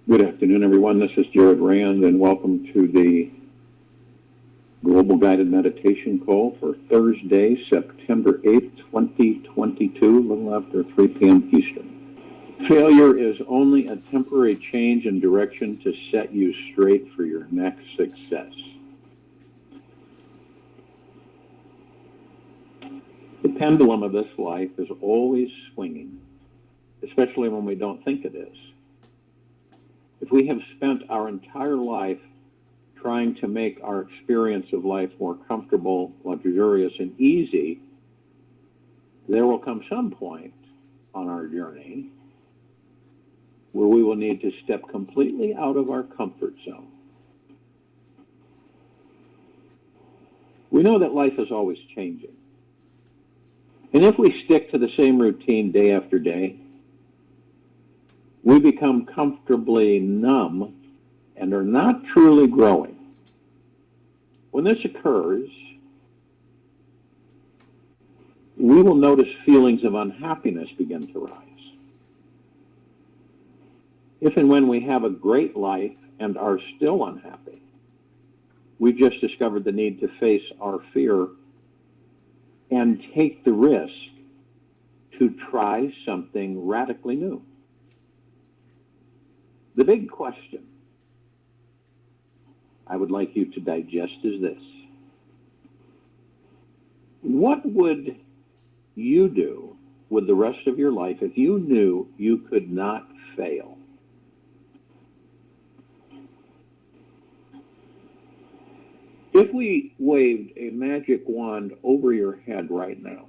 Good afternoon, everyone. This is Jared Rand, and welcome to the Global Guided Meditation Call for Thursday, September 8th, 2022, a little after 3 p.m. Eastern. Failure is only a temporary change in direction to set you straight for your next success. The pendulum of this life is always swinging, especially when we don't think it is. If we have spent our entire life trying to make our experience of life more comfortable, luxurious, and easy, there will come some point on our journey where we will need to step completely out of our comfort zone. We know that life is always changing. And if we stick to the same routine day after day, we become comfortably numb and are not truly growing. When this occurs, we will notice feelings of unhappiness begin to rise. If and when we have a great life and are still unhappy, we've just discovered the need to face our fear and take the risk to try something radically new. The big question I would like you to digest is this: what would you do with the rest of your life if you knew you could not fail? If we waved a magic wand over your head right now,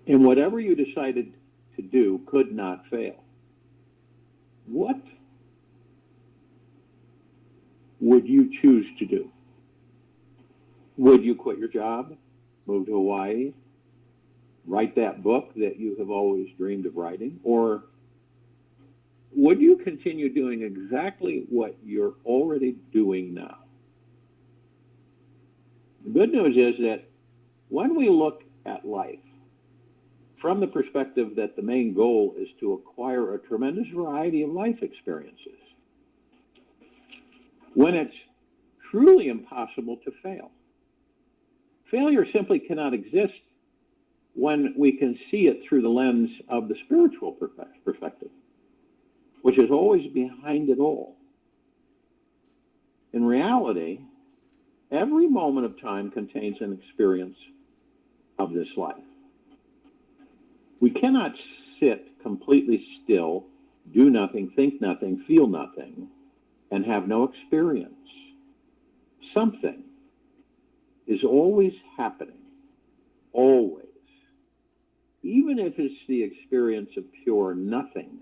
and whatever you decided to do could not fail, what would you choose to do? Would you quit your job, move to Hawaii, write that book that you have always dreamed of writing? Or would you continue doing exactly what you're already doing now? The good news is that when we look at life from the perspective that the main goal is to acquire a tremendous variety of life experiences, when it's truly impossible to fail. Failure simply cannot exist when we can see it through the lens of the spiritual perspective, which is always behind it all. In reality, every moment of time contains an experience of this life. We cannot sit completely still, do nothing, think nothing, feel nothing, and have no experience. Something is always happening, always. Even if it's the experience of pure nothingness,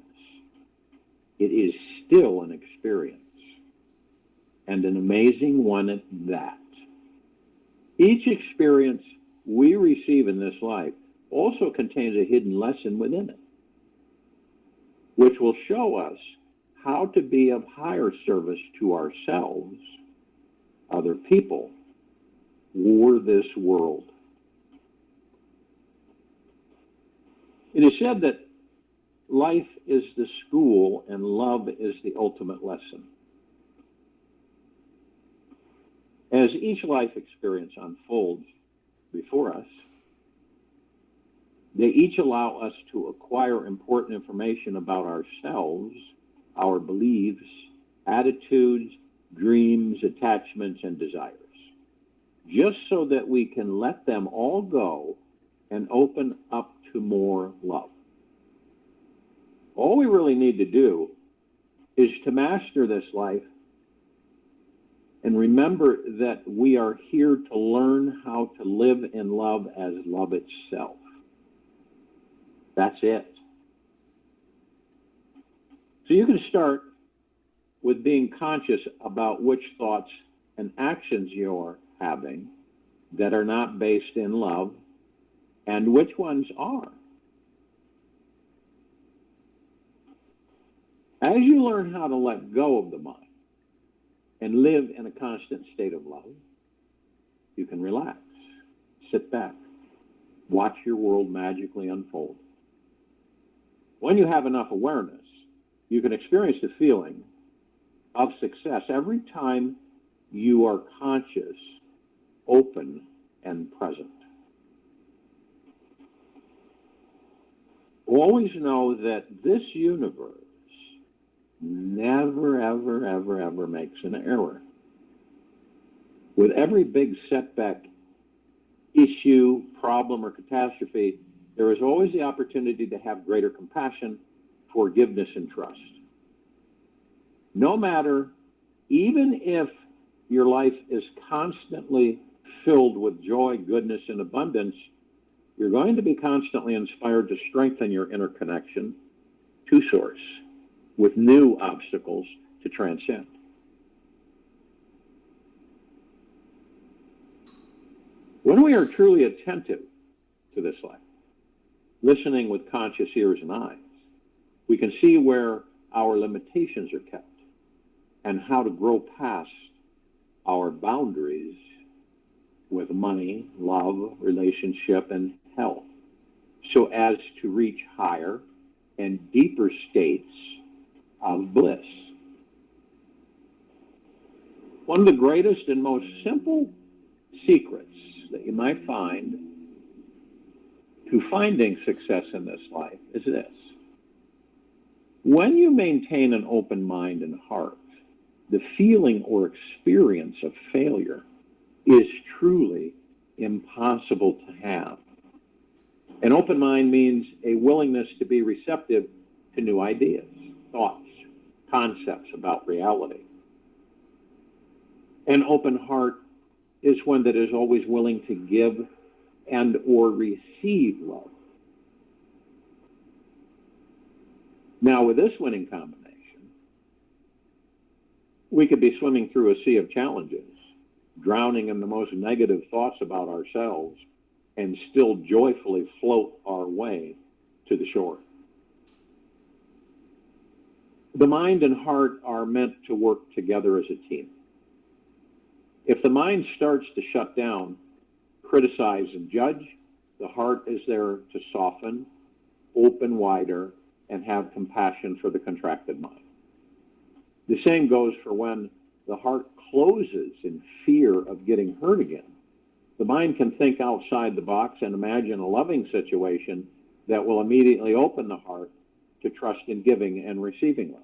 it is still an experience, and an amazing one at that. Each experience we receive in this life also contains a hidden lesson within it, which will show us how to be of higher service to ourselves, other people, or this world. It is said that life is the school and love is the ultimate lesson. As each life experience unfolds before us, they each allow us to acquire important information about ourselves, our beliefs, attitudes, dreams, attachments, and desires, just so that we can let them all go and open up to more love. All we really need to do is to master this life and remember that we are here to learn how to live in love as love itself. That's it. So you can start with being conscious about which thoughts and actions you're having that are not based in love and which ones are. As you learn how to let go of the mind and live in a constant state of love, you can relax, sit back, watch your world magically unfold. When you have enough awareness, You can experience the feeling of success every time you are conscious, open, and present. Always know that this universe never, ever, ever, ever makes an error. With every big setback, issue, problem, or catastrophe, there is always the opportunity to have greater compassion, forgiveness, and trust. No matter, even if your life is constantly filled with joy, goodness, and abundance, you're going to be constantly inspired to strengthen your inner connection to Source with new obstacles to transcend. When we are truly attentive to this life, listening with conscious ears and eyes, we can see where our limitations are kept and how to grow past our boundaries with money, love, relationship, and health, so as to reach higher and deeper states of bliss. One of the greatest and most simple secrets that you might find to finding success in this life is this. When you maintain an open mind and heart, the feeling or experience of failure is truly impossible to have. An open mind means a willingness to be receptive to new ideas, thoughts, concepts about reality. An open heart is one that is always willing to give and or receive love. Now, with this winning combination, we could be swimming through a sea of challenges, drowning in the most negative thoughts about ourselves, and still joyfully float our way to the shore. The mind and heart are meant to work together as a team. If the mind starts to shut down, criticize, and judge, the heart is there to soften, open wider, and have compassion for the contracted mind. The same goes for when the heart closes in fear of getting hurt again. The mind can think outside the box and imagine a loving situation that will immediately open the heart to trust in giving and receiving love.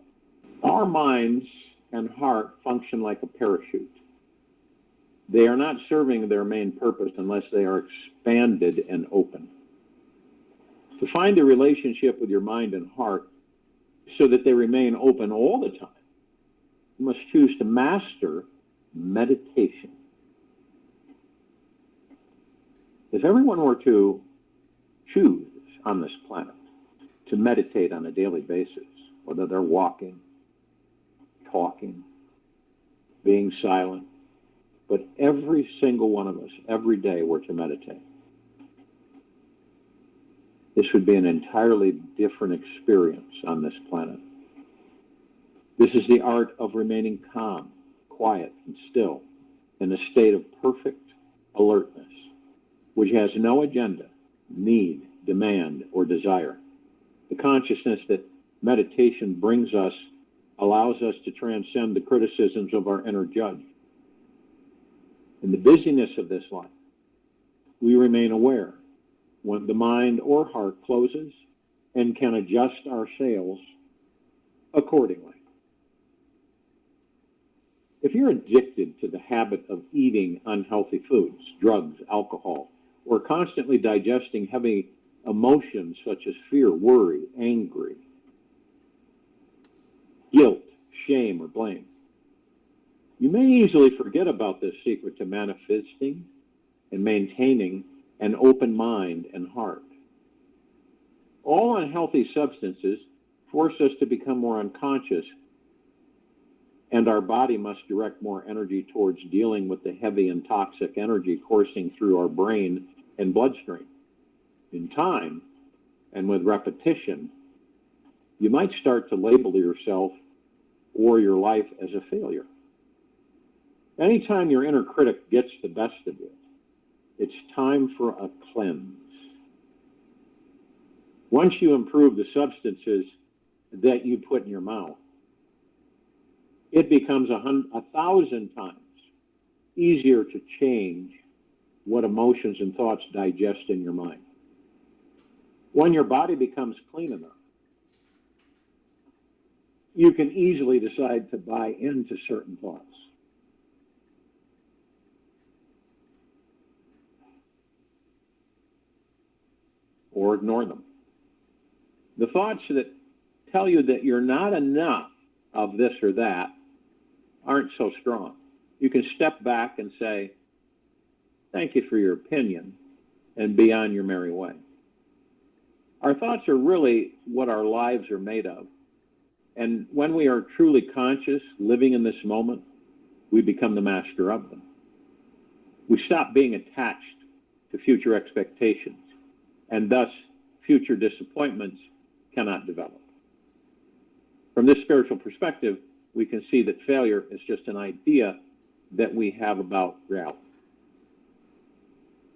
Our minds and heart function like a parachute. They are not serving their main purpose unless they are expanded and open. To find a relationship with your mind and heart so that they remain open all the time, you must choose to master meditation. If everyone were to choose on this planet to meditate on a daily basis, whether they're walking, talking, being silent, but every single one of us, every day, were to meditate, this would be an entirely different experience on this planet. This is the art of remaining calm, quiet, and still in a state of perfect alertness, which has no agenda, need, demand, or desire. The consciousness that meditation brings us allows us to transcend the criticisms of our inner judge. In the busyness of this life, we remain aware when the mind or heart closes and can adjust our sails accordingly. If you're addicted to the habit of eating unhealthy foods, drugs, alcohol, or constantly digesting heavy emotions such as fear, worry, anger, guilt, shame, or blame, you may easily forget about this secret to manifesting and maintaining an open mind and heart. All unhealthy substances force us to become more unconscious, and our body must direct more energy towards dealing with the heavy and toxic energy coursing through our brain and bloodstream. In time, and with repetition, you might start to label yourself or your life as a failure. Anytime your inner critic gets the best of you, it's time for a cleanse. Once you improve the substances that you put in your mouth, it becomes 1,000 times easier to change what emotions and thoughts digest in your mind. When your body becomes clean enough, you can easily decide to buy into certain thoughts. Or ignore them. The thoughts that tell you that you're not enough of this or that aren't so strong. You can step back and say, thank you for your opinion, and be on your merry way. Our thoughts are really what our lives are made of. And when we are truly conscious, living in this moment, we become the master of them. We stop being attached to future expectations, and thus future disappointments cannot develop. From this spiritual perspective, we can see that failure is just an idea that we have about reality.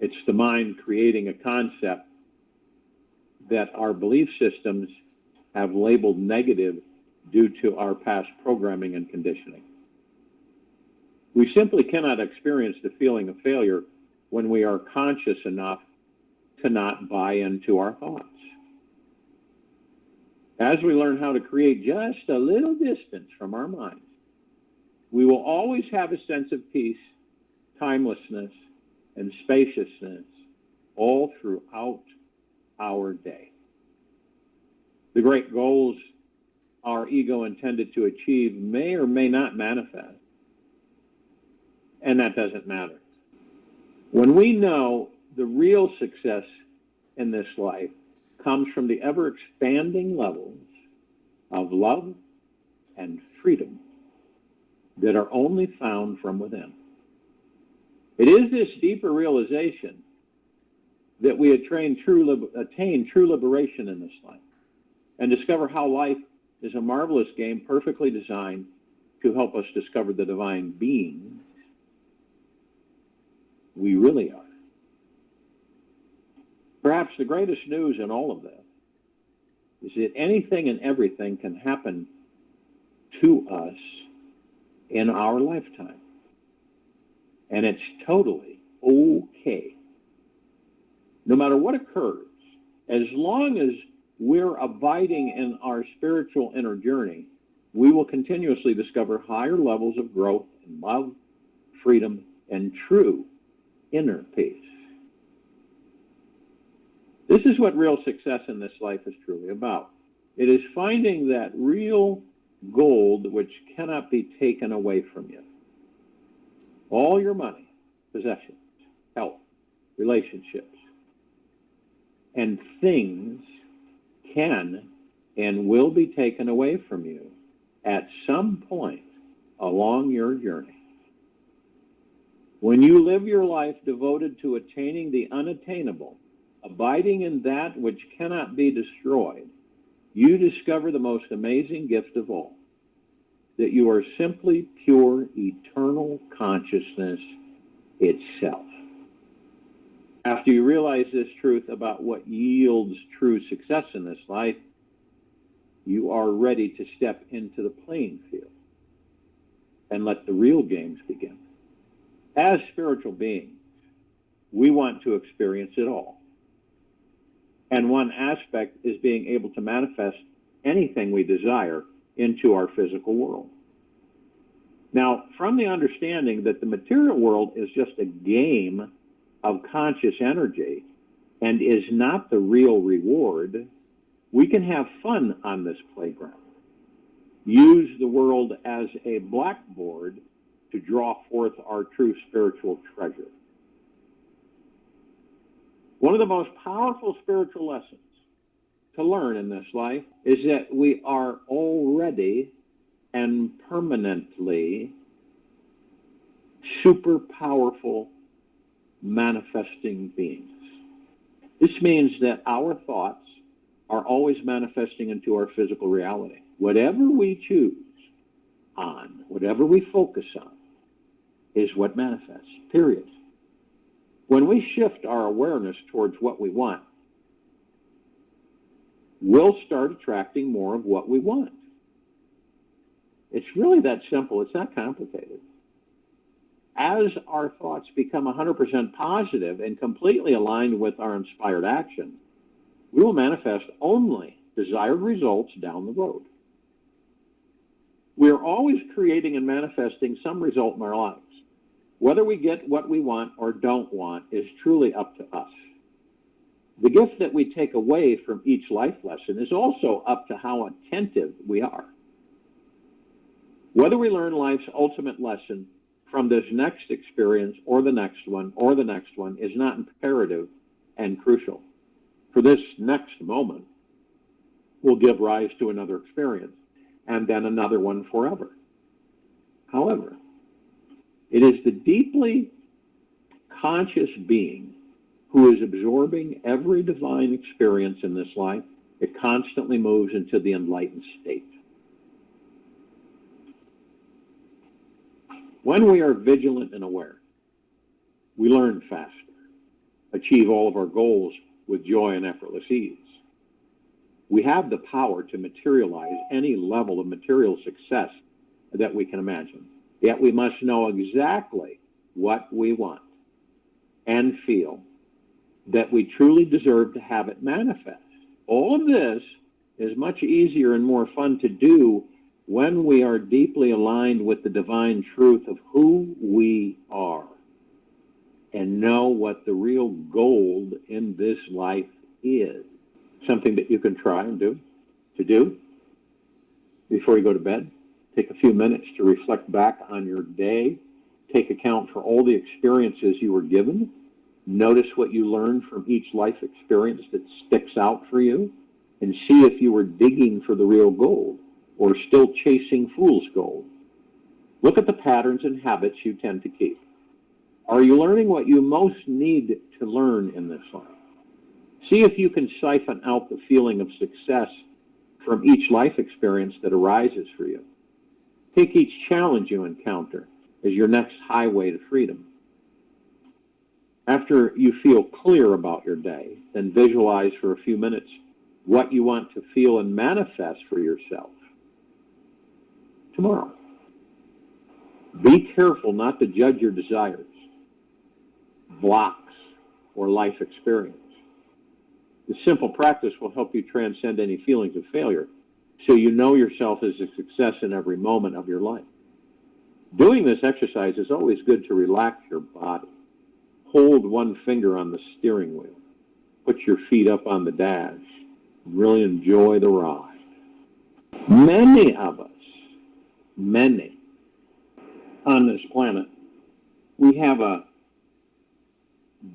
It's the mind creating a concept that our belief systems have labeled negative due to our past programming and conditioning. We simply cannot experience the feeling of failure when we are conscious enough to not buy into our thoughts. As we learn how to create just a little distance from our minds, we will always have a sense of peace, timelessness, and spaciousness all throughout our day. The great goals our ego intended to achieve may or may not manifest, and that doesn't matter. When we know the real success in this life comes from the ever-expanding levels of love and freedom that are only found from within. It is this deeper realization that we attain true liberation in this life and discover how life is a marvelous game perfectly designed to help us discover the divine beings we really are. Perhaps the greatest news in all of this is that anything and everything can happen to us in our lifetime. And it's totally okay. No matter what occurs, as long as we're abiding in our spiritual inner journey, we will continuously discover higher levels of growth in love, freedom, and true inner peace. This is what real success in this life is truly about. It is finding that real gold which cannot be taken away from you. All your money, possessions, health, relationships, and things can and will be taken away from you at some point along your journey. When you live your life devoted to attaining the unattainable, abiding in that which cannot be destroyed, you discover the most amazing gift of all, that you are simply pure, eternal consciousness itself. After you realize this truth about what yields true success in this life, you are ready to step into the playing field and let the real games begin. As spiritual beings, we want to experience it all. And one aspect is being able to manifest anything we desire into our physical world. Now, from the understanding that the material world is just a game of conscious energy and is not the real reward, we can have fun on this playground. Use the world as a blackboard to draw forth our true spiritual treasure. One of the most powerful spiritual lessons to learn in this life is that we are already and permanently super powerful manifesting beings. This means that our thoughts are always manifesting into our physical reality. Whatever we choose on, whatever we focus on, is what manifests, period. When we shift our awareness towards what we want, we'll start attracting more of what we want. It's really that simple. It's not complicated. As our thoughts become 100% positive and completely aligned with our inspired action, we will manifest only desired results down the road. We are always creating and manifesting some result in our lives. Whether we get what we want or don't want is truly up to us. The gift that we take away from each life lesson is also up to how attentive we are. Whether we learn life's ultimate lesson from this next experience or the next one is not imperative and crucial. For this next moment will give rise to another experience and then another one forever. However, it is the deeply conscious being who is absorbing every divine experience in this life. It constantly moves into the enlightened state. When we are vigilant and aware, we learn faster, achieve all of our goals with joy and effortless ease. We have the power to materialize any level of material success that we can imagine. Yet we must know exactly what we want and feel that we truly deserve to have it manifest. All of this is much easier and more fun to do when we are deeply aligned with the divine truth of who we are and know what the real gold in this life is. Something that you can try and do before you go to bed. Take a few minutes to reflect back on your day. Take account for all the experiences you were given. Notice what you learned from each life experience that sticks out for you, and see if you were digging for the real gold or still chasing fool's gold. Look at the patterns and habits you tend to keep. Are you learning what you most need to learn in this life? See if you can siphon out the feeling of success from each life experience that arises for you. Take each challenge you encounter as your next highway to freedom. After you feel clear about your day, then visualize for a few minutes what you want to feel and manifest for yourself tomorrow. Be careful not to judge your desires, blocks, or life experience. The simple practice will help you transcend any feelings of failure, so you know yourself as a success in every moment of your life. Doing this exercise is always good to relax your body. Hold one finger on the steering wheel. Put your feet up on the dash. Really enjoy the ride. Many of us, on this planet, we have a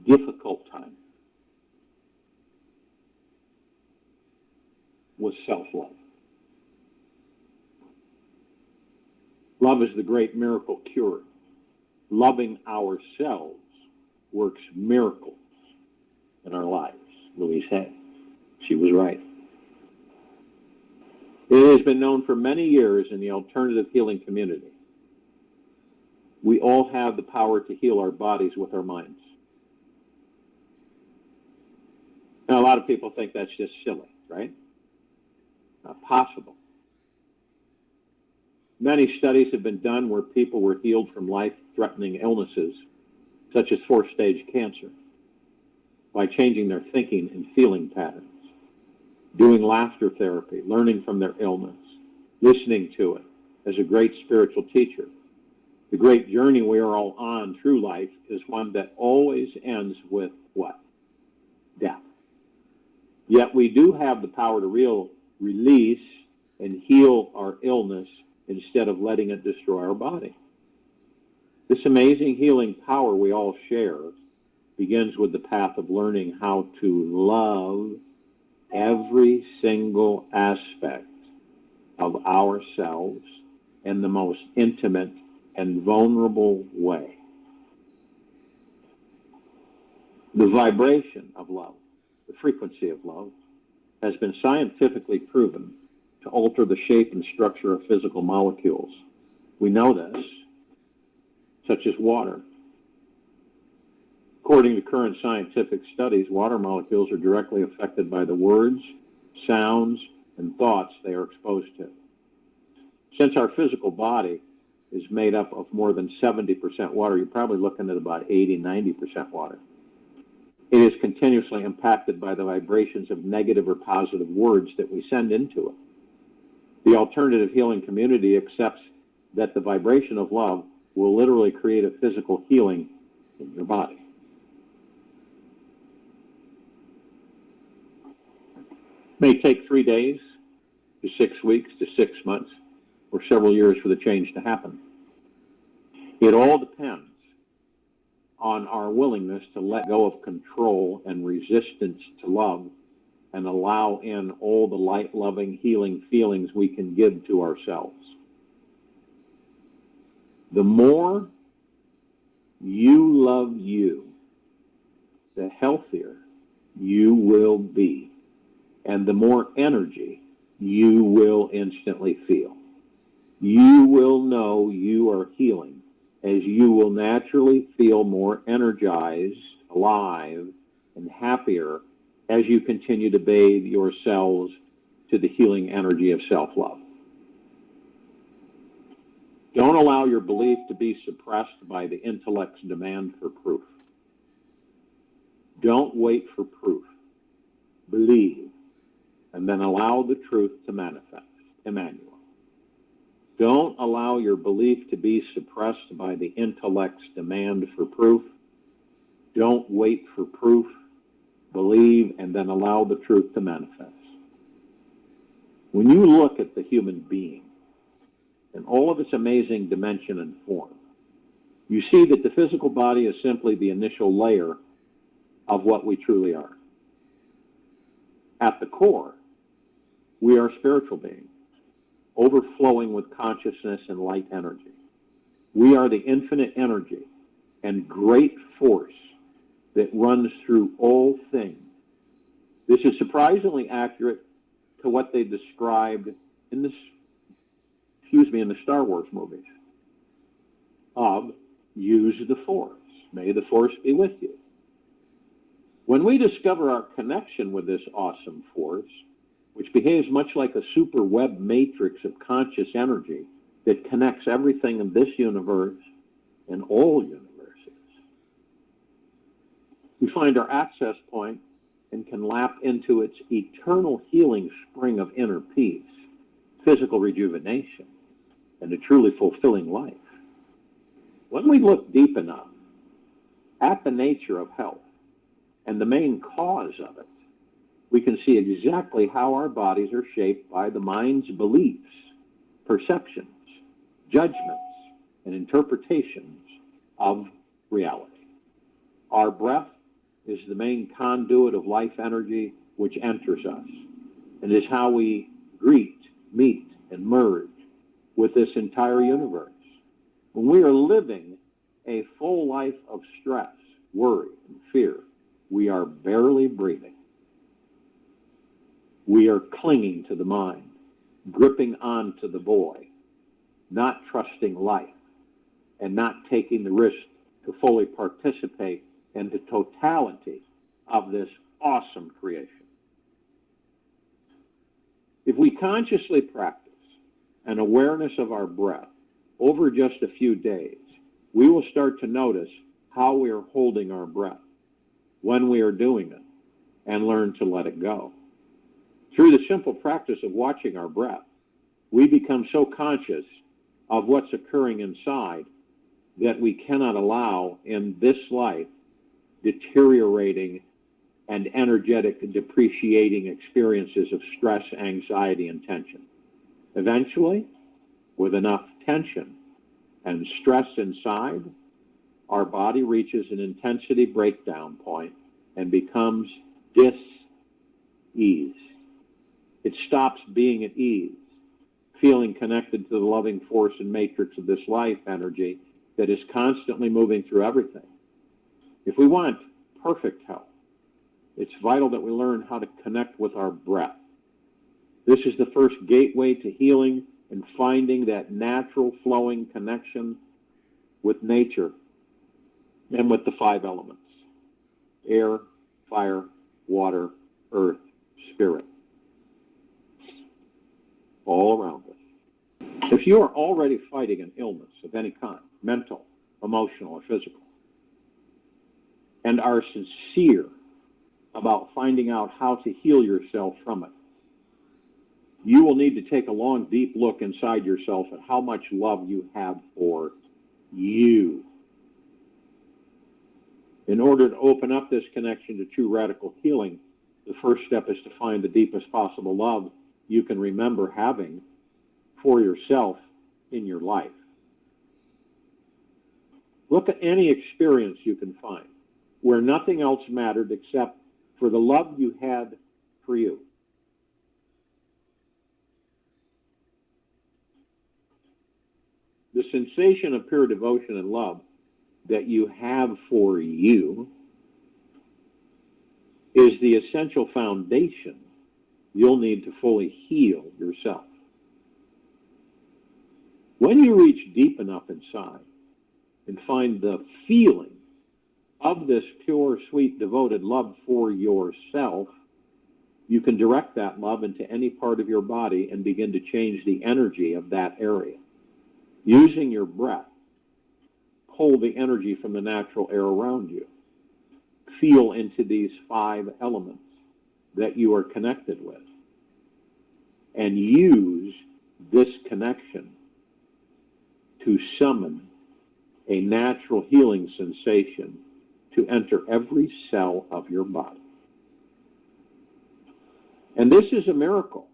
difficult time with self-love. Love is the great miracle cure. Loving ourselves works miracles in our lives. Louise Hay. She was right. It has been known for many years in the alternative healing community. We all have the power to heal our bodies with our minds. Now, a lot of people think that's just silly, right? Not possible. Many studies have been done where people were healed from life-threatening illnesses, such as fourth-stage cancer, by changing their thinking and feeling patterns, doing laughter therapy, learning from their illness, listening to it as a great spiritual teacher. The great journey we are all on through life is one that always ends with what? Death. Yet we do have the power to release and heal our illness instead of letting it destroy our body. This amazing healing power we all share begins with the path of learning how to love every single aspect of ourselves in the most intimate and vulnerable way. The vibration of love, the frequency of love, has been scientifically proven to alter the shape and structure of physical molecules. We know this, such as water. According to current scientific studies, water molecules are directly affected by the words, sounds, and thoughts they are exposed to. Since our physical body is made up of more than 70% water, you're probably looking at about 80, 90% water. It is continuously impacted by the vibrations of negative or positive words that we send into it. The alternative healing community accepts that the vibration of love will literally create a physical healing in your body. It may take 3 days to 6 weeks to 6 months or several years for the change to happen. It all depends on our willingness to let go of control and resistance to love and allow in all the light-loving, healing feelings we can give to ourselves. The more you love you, the healthier you will be, and the more energy you will instantly feel. You will know you are healing, as you will naturally feel more energized, alive, and happier as you continue to bathe yourselves to the healing energy of self-love. Don't allow your belief to be suppressed by the intellect's demand for proof. Don't wait for proof. Believe, and then allow the truth to manifest. Emmanuel. Don't allow your belief to be suppressed by the intellect's demand for proof. Don't wait for proof. Believe, and then allow the truth to manifest. When you look at the human being and all of its amazing dimension and form, you see that the physical body is simply the initial layer of what we truly are. At the core, we are spiritual beings, overflowing with consciousness and light energy. We are the infinite energy and great force that runs through all things. This is surprisingly accurate to what they described in the Star Wars movies of use the Force. May the Force be with you. When we discover our connection with this awesome force, which behaves much like a super web matrix of conscious energy that connects everything in this universe and all universes, we find our access point and can lap into its eternal healing spring of inner peace, physical rejuvenation, and a truly fulfilling life. When we look deep enough at the nature of health and the main cause of it, we can see exactly how our bodies are shaped by the mind's beliefs, perceptions, judgments, and interpretations of reality. Our breath is the main conduit of life energy which enters us and is how we greet, meet, and merge with this entire universe. When we are living a full life of stress, worry, and fear, we are barely breathing. We are clinging to the mind, gripping onto the void, not trusting life, and not taking the risk to fully participate in the totality of this awesome creation. If we consciously practice an awareness of our breath over just a few days, we will start to notice how we are holding our breath, when we are doing it, and learn to let it go. Through the simple practice of watching our breath, we become so conscious of what's occurring inside that we cannot allow in this life deteriorating and energetic depreciating experiences of stress, anxiety, and tension. Eventually, with enough tension and stress inside, our body reaches an intensity breakdown point and becomes dis-ease. It stops being at ease, feeling connected to the loving force and matrix of this life energy that is constantly moving through everything. If we want perfect health, it's vital that we learn how to connect with our breath. This is the first gateway to healing and finding that natural flowing connection with nature and with the 5 elements: air, fire, water, earth, spirit. all around us. If you are already fighting an illness of any kind, mental, emotional, or physical, and are sincere about finding out how to heal yourself from it, you will need to take a long, deep look inside yourself at how much love you have for you. In order to open up this connection to true radical healing, the first step is to find the deepest possible love you can remember having for yourself in your life. Look at any experience you can find where nothing else mattered except for the love you had for you. The sensation of pure devotion and love that you have for you is the essential foundation you'll need to fully heal yourself. When you reach deep enough inside and find the feeling of this pure, sweet, devoted love for yourself, you can direct that love into any part of your body and begin to change the energy of that area. Using your breath, pull the energy from the natural air around you. Feel into these 5 elements that you are connected with, and use this connection to summon a natural healing sensation to enter every cell of your body. And this is a miracle.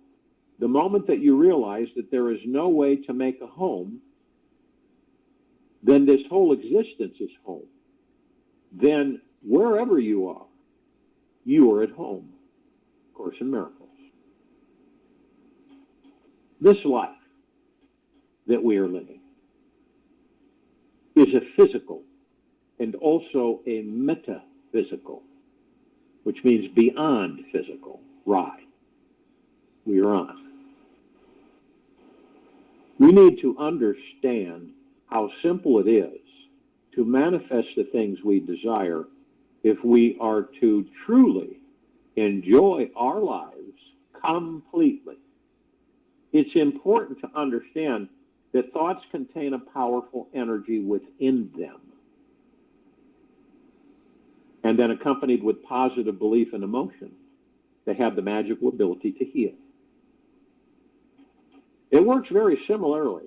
The moment that you realize that there is no way to make a home, then this whole existence is home. Then wherever you are at home. Course in Miracles. This life that we are living is a physical and also a metaphysical, which means beyond physical, ride we are on. We need to understand how simple it is to manifest the things we desire if we are to truly enjoy our lives completely. It's important to understand that thoughts contain a powerful energy within them, and then accompanied with positive belief and emotion, they have the magical ability to heal. It works very similarly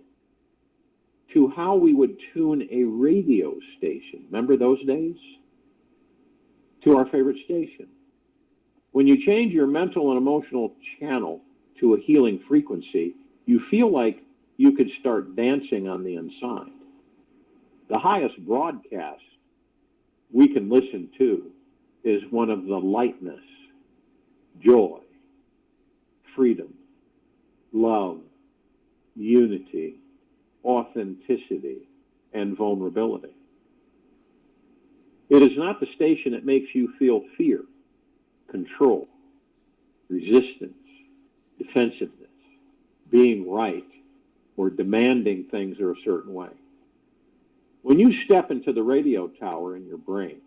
to how we would tune a radio station. Remember those days? To our favorite station. When you change your mental and emotional channel to a healing frequency, you feel like you could start dancing on the inside. The highest broadcast we can listen to is one of the lightness, joy, freedom, love, unity, authenticity, and vulnerability. It is not the station that makes you feel fear, control, resistance, defensiveness, being right, or demanding things are a certain way. When you step into the radio tower in your brain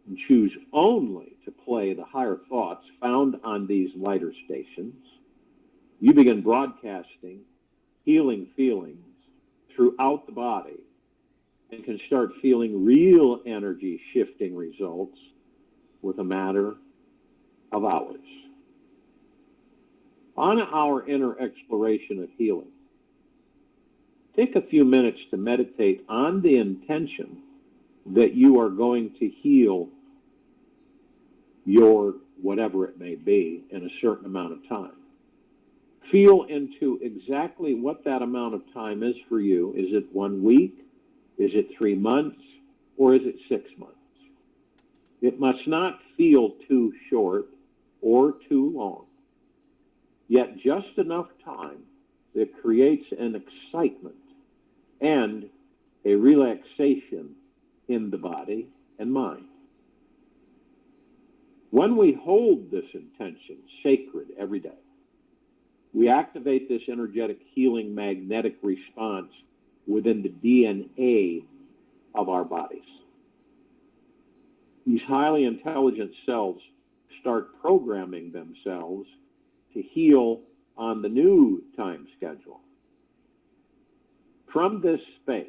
and choose only to play the higher thoughts found on these lighter stations, you begin broadcasting healing feelings throughout the body and can start feeling real energy shifting results with a matter of hours. On our inner exploration of healing, take a few minutes to meditate on the intention that you are going to heal your whatever it may be in a certain amount of time. Feel into exactly what that amount of time is for you. Is it 1 week? Is it 3 months? Or is it 6 months? It must not feel too short or too long, yet just enough time that creates an excitement and a relaxation in the body and mind. When we hold this intention sacred every day, we activate this energetic healing magnetic response within the DNA of our bodies. These highly intelligent cells start programming themselves to heal on the new time schedule. From this space,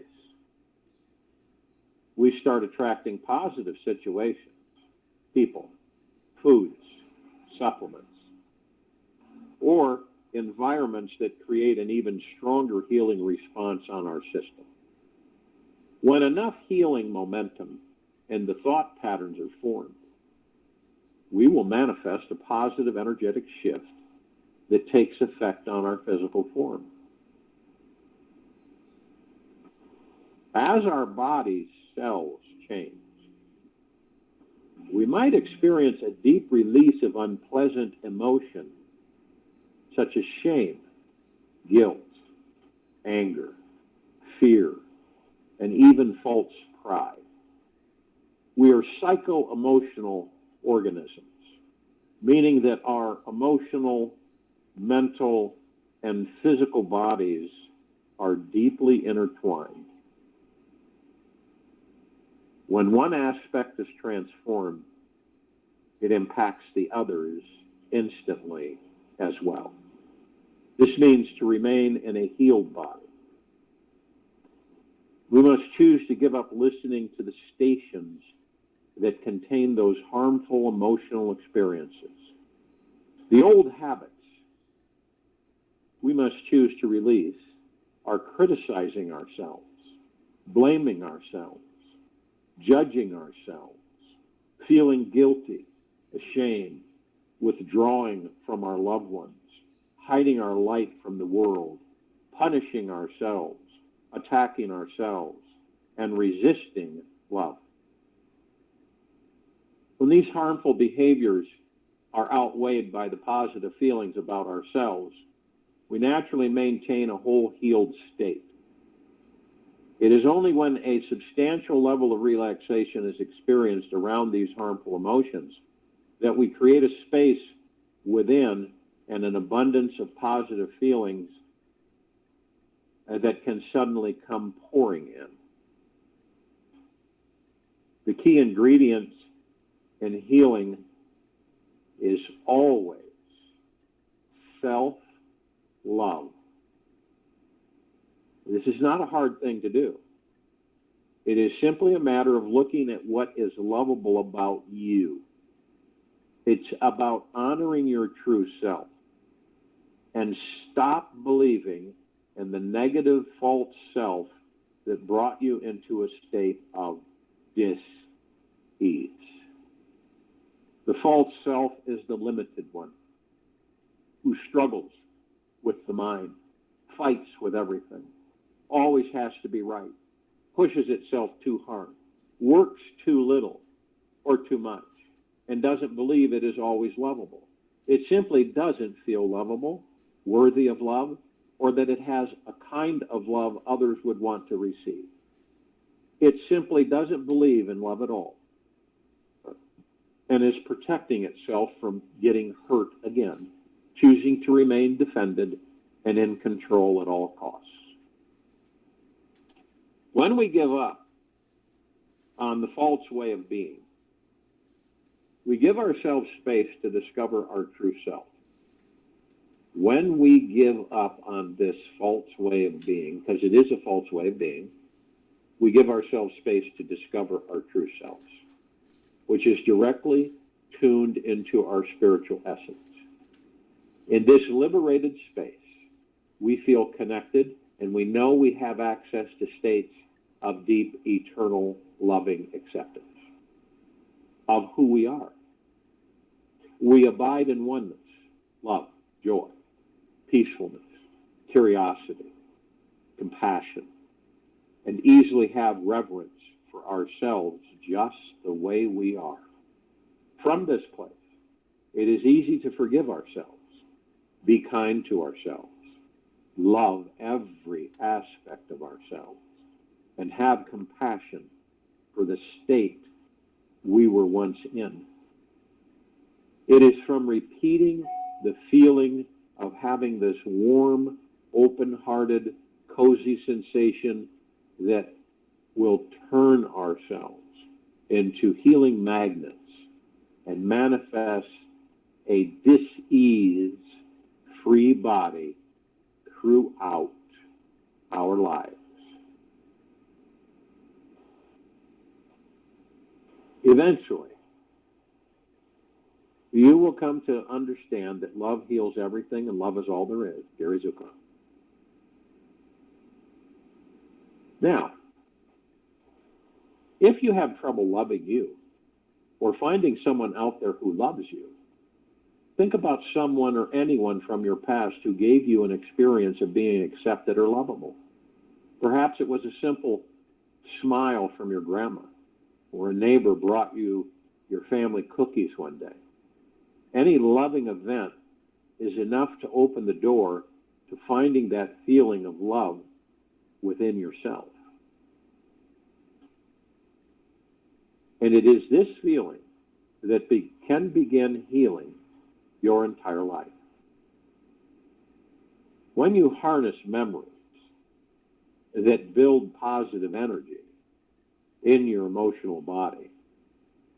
we start attracting positive situations, people, foods, supplements, or environments that create an even stronger healing response on our system. When enough healing momentum and the thought patterns are formed, we will manifest a positive energetic shift that takes effect on our physical form. As our body's cells change, we might experience a deep release of unpleasant emotion, such as shame, guilt, anger, fear, and even false pride. We are psycho-emotional organisms, meaning that our emotional, mental, and physical bodies are deeply intertwined. When one aspect is transformed, it impacts the others instantly as well. This means to remain in a healed body, we must choose to give up listening to the stations that contain those harmful emotional experiences. The old habits we must choose to release are criticizing ourselves, blaming ourselves, judging ourselves, feeling guilty, ashamed, withdrawing from our loved ones, hiding our light from the world, punishing ourselves, attacking ourselves, and resisting love. When these harmful behaviors are outweighed by the positive feelings about ourselves, we naturally maintain a whole healed state. It is only when a substantial level of relaxation is experienced around these harmful emotions that we create a space within and an abundance of positive feelings that can suddenly come pouring in. The key ingredient in healing is always self-love. This is not a hard thing to do. It is simply a matter of looking at what is lovable about you. It's about honoring your true self and stop believing in the negative false self that brought you into a state of dis-ease. The false self is the limited one who struggles with the mind, fights with everything, always has to be right, pushes itself too hard, works too little or too much, and doesn't believe it is always lovable. It simply doesn't feel lovable, worthy of love, or that it has a kind of love others would want to receive. It simply doesn't believe in love at all and is protecting itself from getting hurt again, choosing to remain defended and in control at all costs. When we give up on the false way of being, we give ourselves space to discover our true self. When we give up on this false way of being, because it is a false way of being, we give ourselves space to discover our true selves, which is directly tuned into our spiritual essence. In this liberated space, we feel connected and we know we have access to states of deep, eternal, loving acceptance of who we are. We abide in oneness, love, joy, peacefulness, curiosity, compassion, and easily have reverence for ourselves just the way we are. From this place, it is easy to forgive ourselves, be kind to ourselves, love every aspect of ourselves, and have compassion for the state we were once in. It is from repeating the feeling of having this warm, open-hearted, cozy sensation that will turn ourselves into healing magnets and manifest a dis-ease free body throughout our lives. Eventually, you will come to understand that love heals everything and love is all there is. Gary Zukav. Now, if you have trouble loving you or finding someone out there who loves you, think about someone or anyone from your past who gave you an experience of being accepted or lovable. Perhaps it was a simple smile from your grandma, or a neighbor brought you your family cookies one day. Any loving event is enough to open the door to finding that feeling of love within yourself. And it is this feeling that can begin healing your entire life. When you harness memories that build positive energy in your emotional body,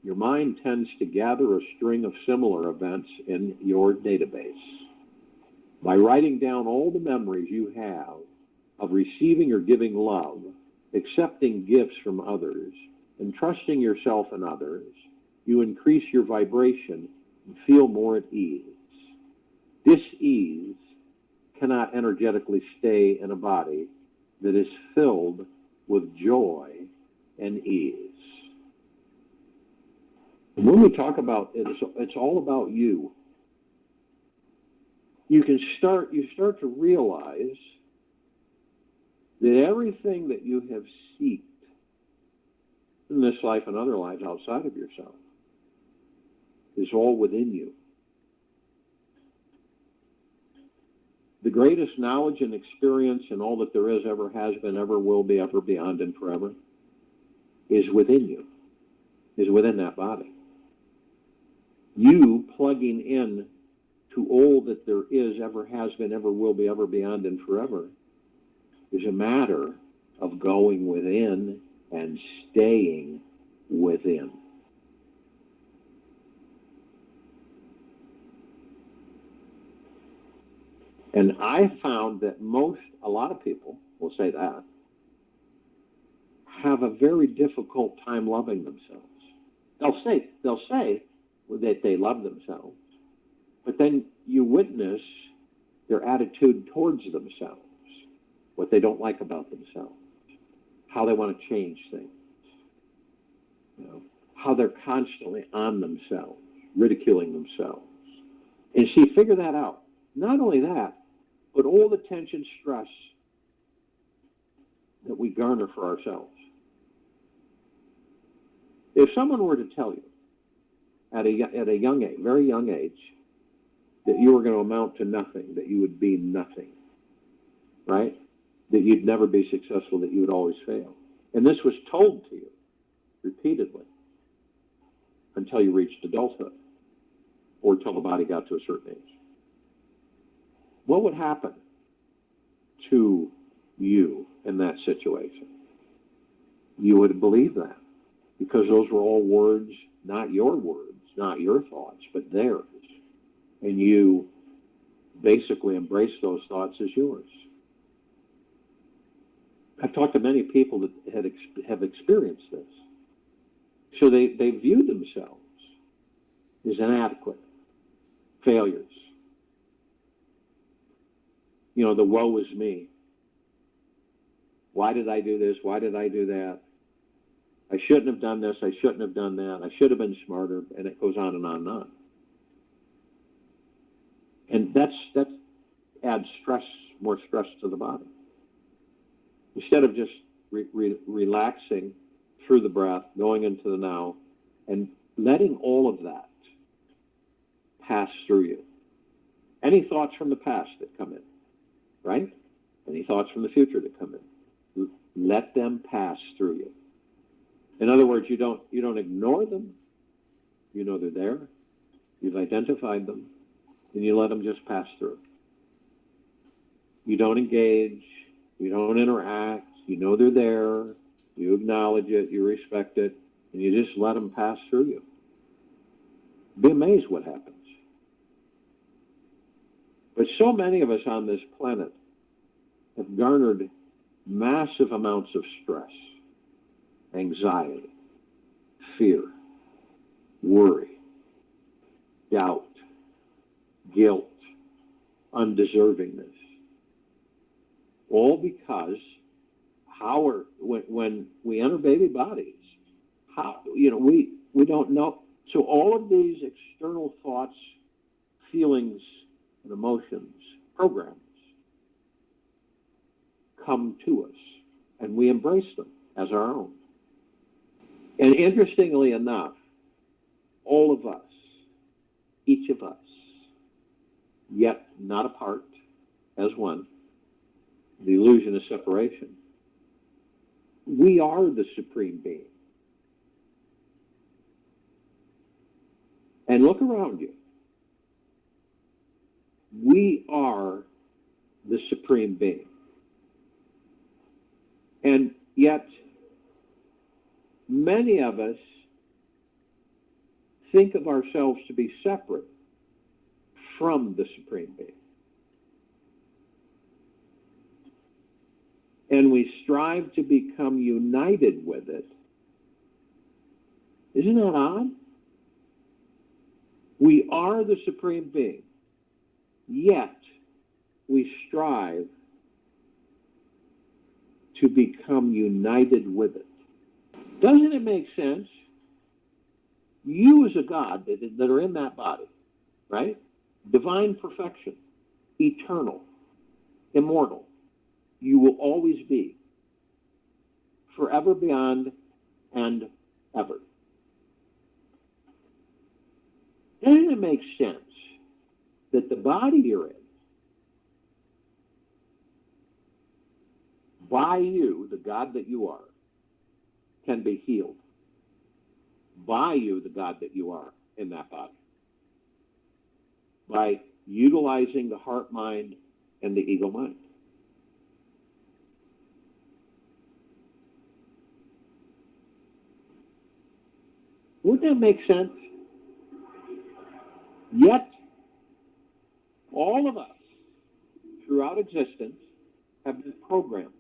your mind tends to gather a string of similar events in your database. By writing down all the memories you have of receiving or giving love, accepting gifts from others, and trusting yourself and others, you increase your vibration and feel more at ease. This ease cannot energetically stay in a body that is filled with joy and ease. And when we talk about it, it's all about you. You start to realize that everything that you have sought in this life and other lives outside of yourself is all within you. The greatest knowledge and experience in all that there is, ever has been, ever will be, ever beyond, and forever is within you, is within that body. You plugging in to all that there is, ever has been, ever will be, ever beyond, and forever is a matter of going within and staying within. And I found that a lot of people will say that, have a very difficult time loving themselves. They'll say that they love themselves, but then you witness their attitude towards themselves, what they don't like about themselves, how they want to change things, how they're constantly on themselves, ridiculing themselves. And see, figure that out. Not only that, but all the tension, stress that we garner for ourselves. If someone were to tell you at a young age, very young age, that you were going to amount to nothing, that you would be nothing, right? That you'd never be successful, that you would always fail. And this was told to you repeatedly until you reached adulthood or until the body got to a certain age. What would happen to you in that situation? You would believe that, because those were all words, not your words, not your thoughts, but theirs. And you basically embrace those thoughts as yours. I've talked to many people that have experienced this. So they view themselves as inadequate, failures. The woe is me. Why did I do this? Why did I do that? I shouldn't have done this. I shouldn't have done that. I should have been smarter. And it goes on and on and on. And that adds more stress to the body. Instead of just relaxing through the breath, going into the now, and letting all of that pass through you. Any thoughts from the past that come in, right? Any thoughts from the future that come in, let them pass through you. In other words, you don't ignore them. You know they're there. You've identified them, and you let them just pass through. You don't engage. You don't interact. You know they're there. You acknowledge it. You respect it. And you just let them pass through you. Be amazed what happens. But so many of us on this planet have garnered massive amounts of stress, anxiety, fear, worry, doubt, guilt, undeservingness. All because when we enter baby bodies, we don't know. So all of these external thoughts, feelings, and emotions, programs, come to us, and we embrace them as our own. And interestingly enough, all of us, each of us, yet not apart, as one, the illusion of separation, we are the supreme being. And look around you. We are the supreme being. And yet, many of us think of ourselves to be separate from the supreme being. And we strive to become united with it. Isn't that odd? We are the supreme being, yet we strive to become united with it. Doesn't it make sense? You as a God that are in that body, right? Divine perfection, eternal, immortal. You will always be, forever, beyond, and ever. Doesn't it make sense that the body you're in, by you, the God that you are, can be healed? By you, the God that you are in that body. By utilizing the heart mind and the ego mind. Wouldn't that make sense? Yet, all of us, throughout existence, have been programmed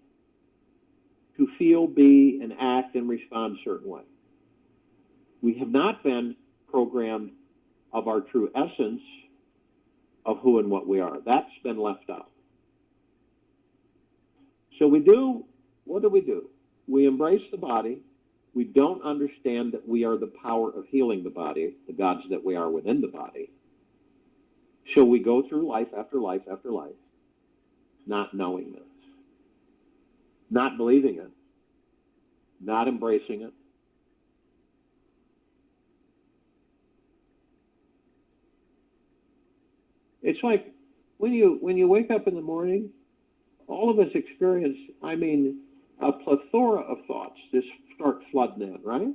to feel, be, and act and respond a certain way. We have not been programmed of our true essence of who and what we are. That's been left out. So what do? We embrace the body. We don't understand that we are the power of healing the body, the gods that we are within the body. So we go through life after life after life, not knowing this, not believing it, not embracing it. It's like when you wake up in the morning, all of us experience, a plethora of thoughts just start flooding in, right?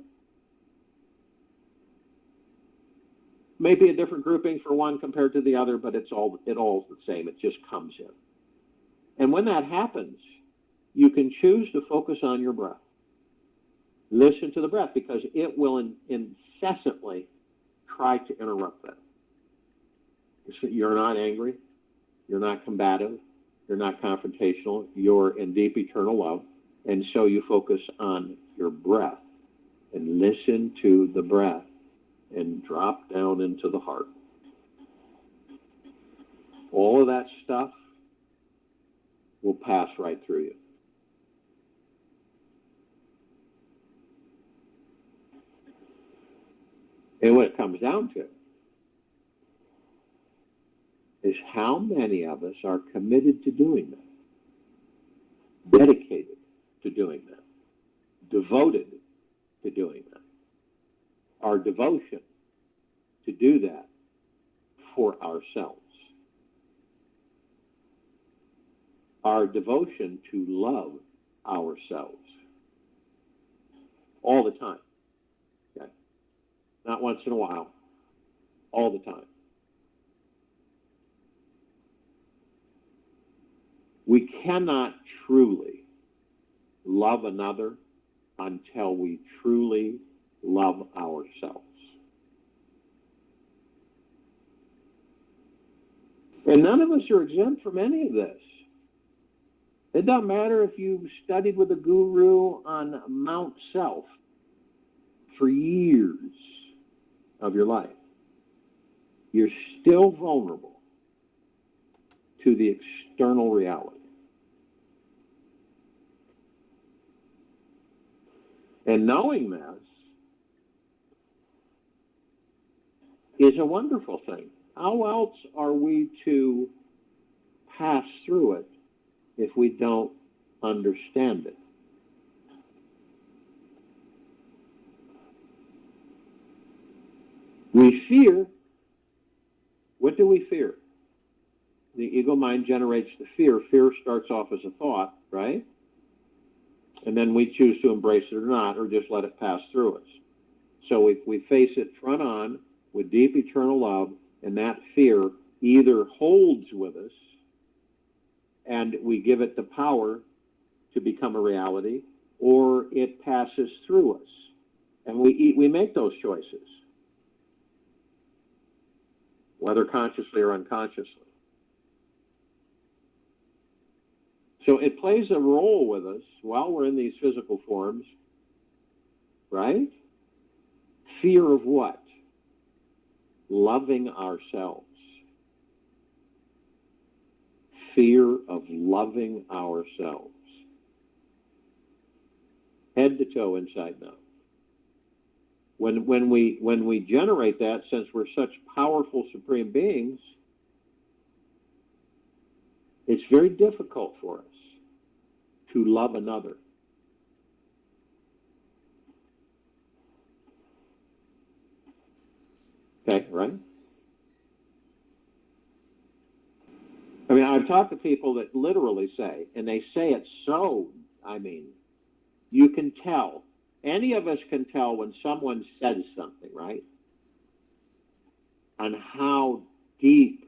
Maybe a different grouping for one compared to the other, but it all the same. It just comes in. And when that happens, you can choose to focus on your breath. Listen to the breath, because it will incessantly try to interrupt that. You're not angry. You're not combative. You're not confrontational. You're in deep eternal love. And so you focus on your breath and listen to the breath and drop down into the heart. All of that stuff will pass right through you. And what it comes down to is how many of us are committed to doing that, dedicated to doing that, devoted to doing that. Our devotion to do that for ourselves. Our devotion to love ourselves all the time. Okay? Not once in a while, all the time. We cannot truly love another until we truly love ourselves. And none of us are exempt from any of this. It doesn't matter if you studied with a guru on Mount Self for years of your life. You're still vulnerable to the external reality. And knowing this is a wonderful thing. How else are we to pass through it if we don't understand it? We fear. What do we fear? The ego mind generates the fear. Fear starts off as a thought, right? And then we choose to embrace it or not, or just let it pass through us. So if we face it front on with deep eternal love, and that fear either holds with us and we give it the power to become a reality, or it passes through us. And we make those choices, whether consciously or unconsciously. So it plays a role with us while we're in these physical forms, right? Fear of what? Loving ourselves. Fear of loving ourselves. Head to toe, inside and out. When we generate that, since we're such powerful supreme beings, it's very difficult for us to love another. Okay, right? I mean, I've talked to people that literally say, and they say it so, you can tell. Any of us can tell when someone says something, right? On how deep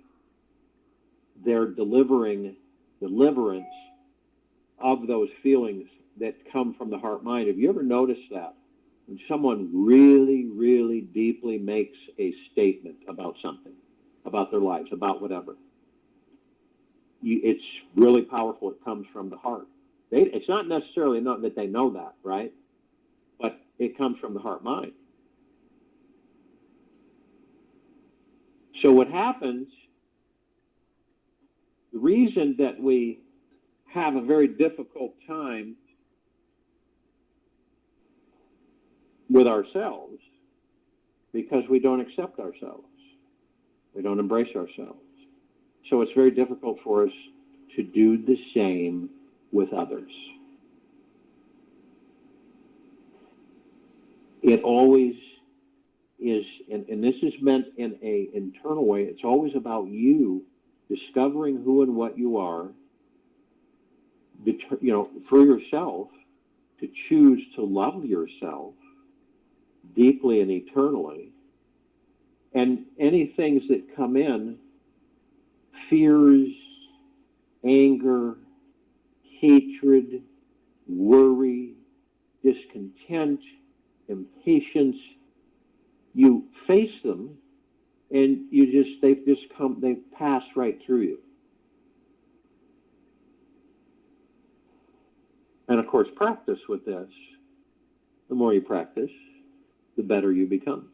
they're delivering deliverance of those feelings that come from the heart mind. Have you ever noticed that? When someone really, really deeply makes a statement about something, about their lives, about whatever, it's really powerful. It comes from the heart. It's not necessarily that they know that, right? But it comes from the heart mind. So what happens, the reason that we have a very difficult time with ourselves, because we don't accept ourselves. We don't embrace ourselves. So it's very difficult for us to do the same with others. It always is, and this is meant in an internal way, it's always about you discovering who and what you are, for yourself, to choose to love yourself deeply and eternally. And any things that come in, fears, anger, hatred, worry, discontent, impatience, you face them, and they've passed right through you. And of course, practice with this. The more you practice, the better you become.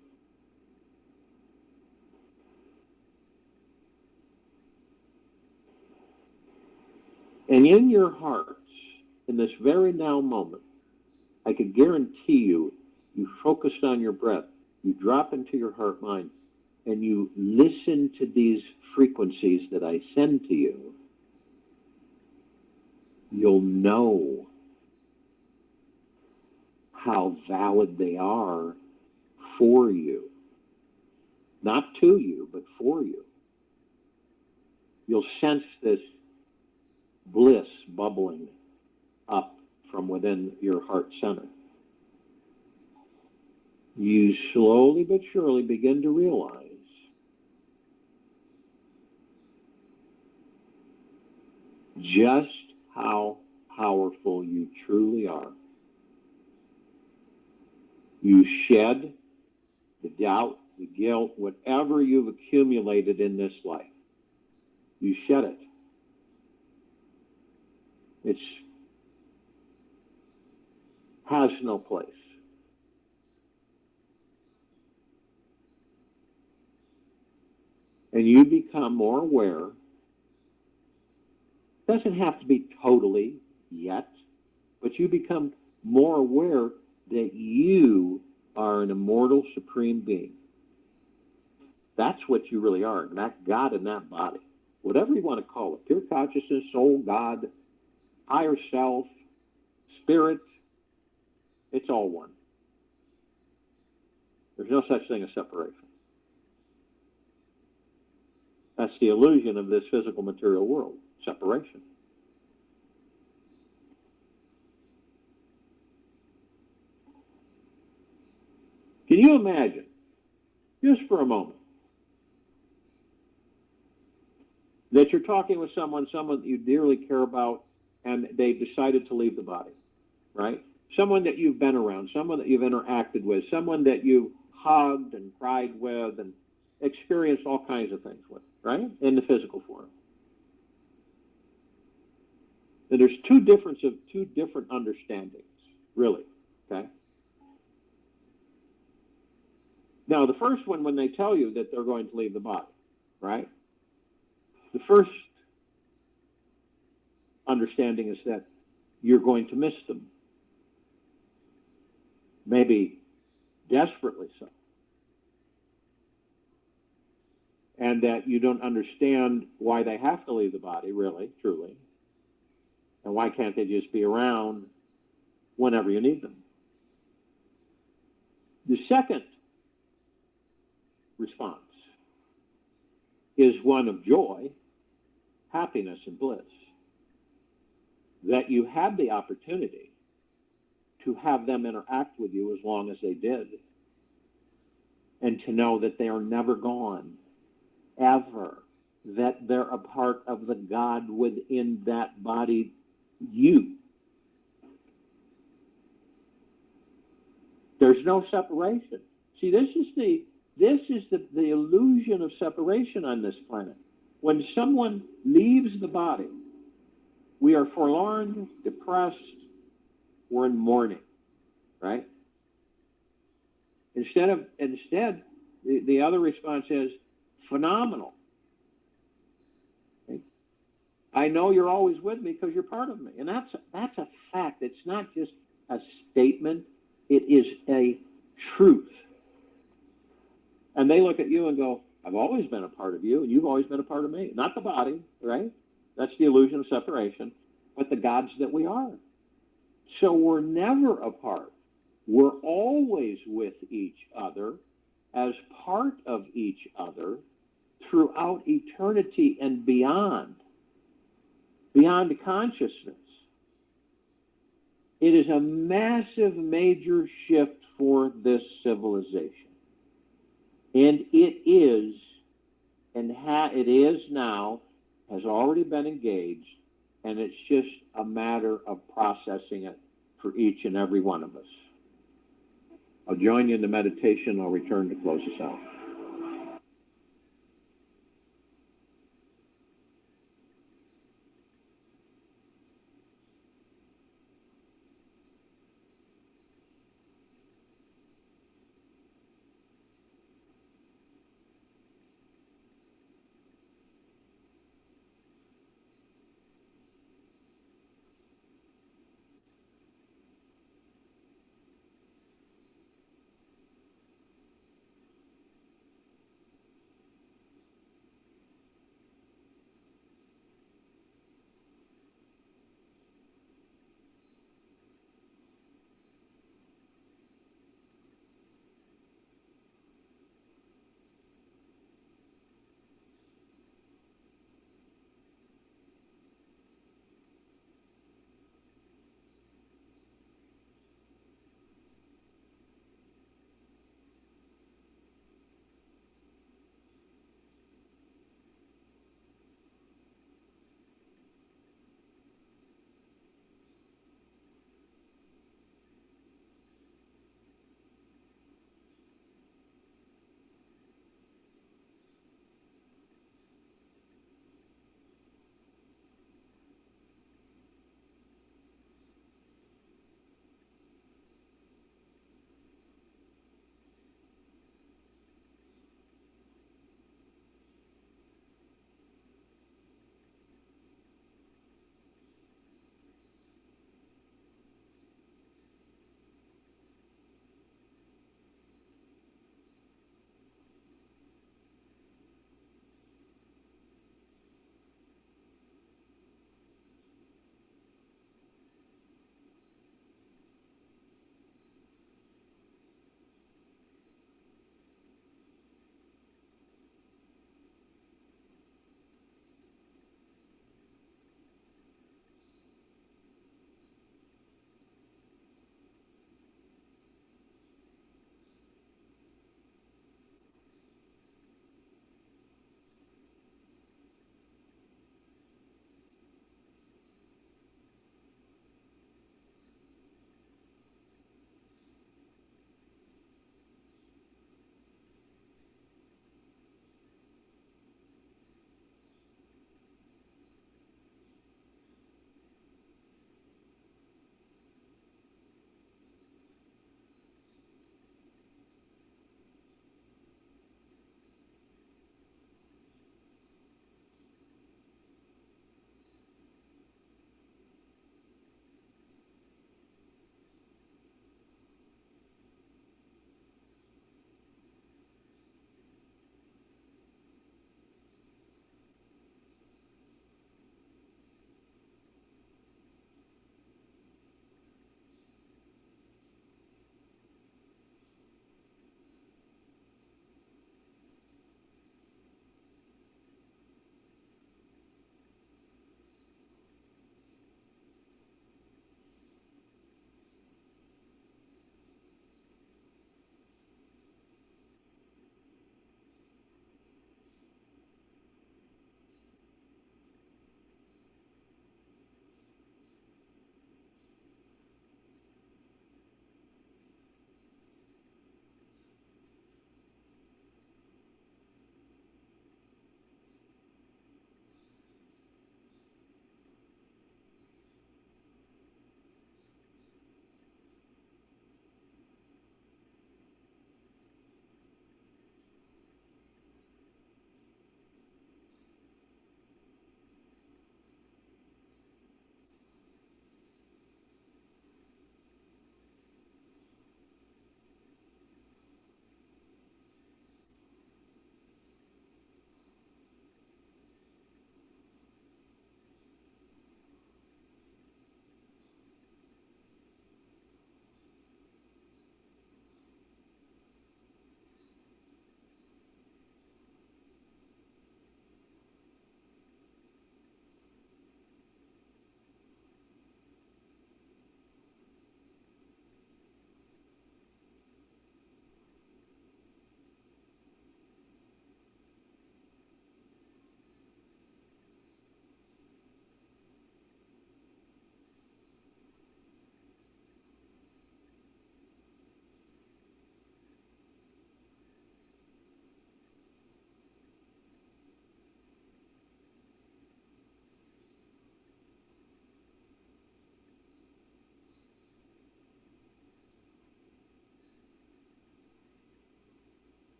And in your hearts, in this very now moment, I could guarantee you, you focused on your breath, you drop into your heart mind, and you listen to these frequencies that I send to you, you'll know how valid they are for you. Not to you, but for you. You'll sense this bliss bubbling up from within your heart center. You slowly but surely begin to realize just how powerful you truly are. You shed the doubt, the guilt, whatever you've accumulated in this life. You shed it. It has no place. And you become more aware. It doesn't have to be totally yet, but you become more aware that you are an immortal supreme being. That's what you really are, and that God in that body. Whatever you want to call it, pure consciousness, soul, God, higher self, spirit, it's all one. There's no such thing as separation. That's the illusion of this physical material world, separation. Can you imagine, just for a moment, that you're talking with someone that you dearly care about, and they've decided to leave the body, right? Someone that you've been around, someone that you've interacted with, someone that you hugged and cried with and experienced all kinds of things with, right? In the physical form. And there's two different understandings, really, okay? Now, the first one, when they tell you that they're going to leave the body, right? The first understanding is that you're going to miss them. Maybe desperately so. And that you don't understand why they have to leave the body, really, truly. And why can't they just be around whenever you need them? The second response is one of joy, happiness, and bliss. That you had the opportunity to have them interact with you as long as they did, and to know that they are never gone, ever, that they're a part of the God within that body, you. There's no separation. See, this is the illusion of separation on this planet. When someone leaves the body, we are forlorn, depressed, we're in mourning, right? Instead, the other response is phenomenal. Okay? I know you're always with me because you're part of me. And that's a fact. It's not just a statement. It is a truth. And they look at you and go, I've always been a part of you, and you've always been a part of me. Not the body, right? That's the illusion of separation, but the gods that we are. So we're never apart. We're always with each other, as part of each other, throughout eternity and beyond consciousness. It is a massive, major shift for this civilization. And it is, it is now, has already been engaged, and it's just a matter of processing it for each and every one of us. I'll join you in the meditation. I'll return to close us out.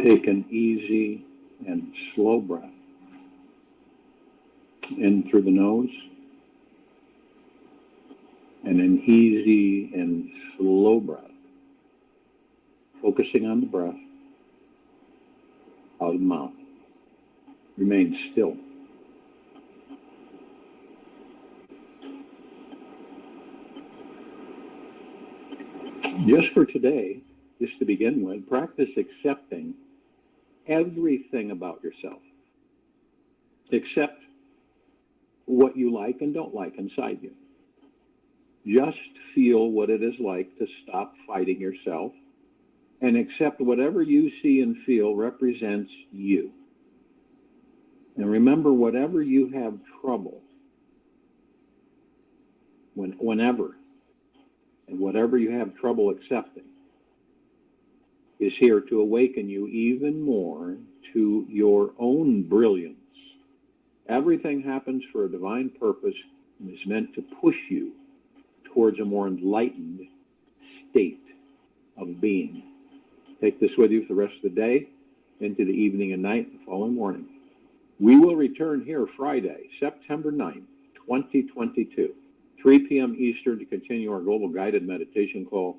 Take an easy and slow breath in through the nose, and an easy and slow breath, focusing on the breath out of the mouth. Remain still. Just for today, just to begin with, practice accepting everything about yourself. Accept what you like and don't like inside you. Just feel what it is like to stop fighting yourself and accept whatever you see and feel represents you. And remember, whatever you have trouble, whenever, and whatever you have trouble accepting, is here to awaken you even more to your own brilliance. Everything happens for a divine purpose and is meant to push you towards a more enlightened state of being. Take this with you for the rest of the day, into the evening and night, and the following morning. We will return here Friday, September 9th, 2022, 3 p.m. Eastern to continue our global guided meditation call,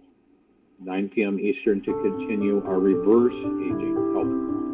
9 p.m. Eastern to continue our reverse aging health.